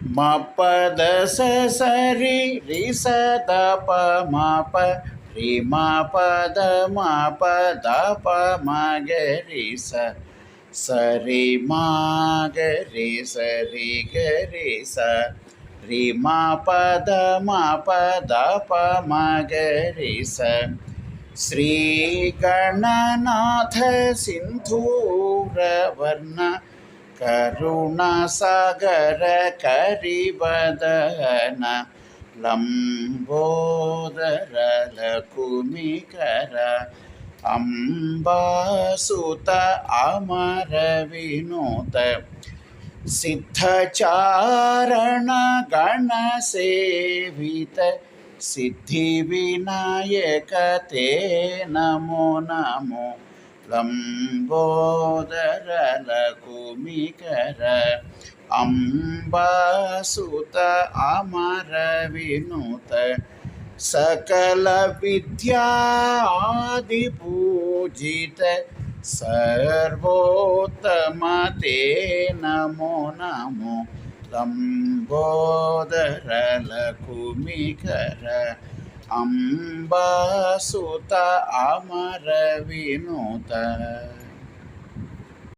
ಮ ಪದ ಸ ಸರಿ ರಿ ಸ ದ ಪ ಮ ಪ ರಿ ಮ ಪದ ಮ ಪದ ಪ ಮ ಗ ರಿ ಸ ಸರಿ ಮ ಗ ರಿ ಸರಿ ಗ ರಿ ಸ ರಿ ಮ ಪದ ಮ ಪದ ಪ ಮ ಗ ರಿ ಸ ಶ್ರೀ ಗಣನಾಥ ಸಿಂಧೂರ ವರ್ಣ ಕರುಣಾಸಾಗರ ಕರಿಬದನ ಲಂಬೋದರ ಲಕುಮಿಕರ ಅಂಬಾಸುತ ಅಮರ ವಿನೋದ ಸಿದ್ಧಚಾರಣ ಗಣಸೇವಿತ ಸಿದ್ಧಿವಿನಾಯಕ ತೇ ನಮೋ ನಮೋ ಲಂಬೋದರ ಲಕುಮಿಕರ ಅಂಬಾಸುತ ಅಮರ ವಿನುತ ಸಕಲ ವಿದ್ಯಾದಿಪೂಜಿತ ಸರ್ವೋತ್ತಮ ತೇ ನಮೋ ನಮೋ ಲಂಬೋದರ ಲಕುಮಿಕರ ಅಂಬಾಸುತ ಅಮರ ವಿನುತ.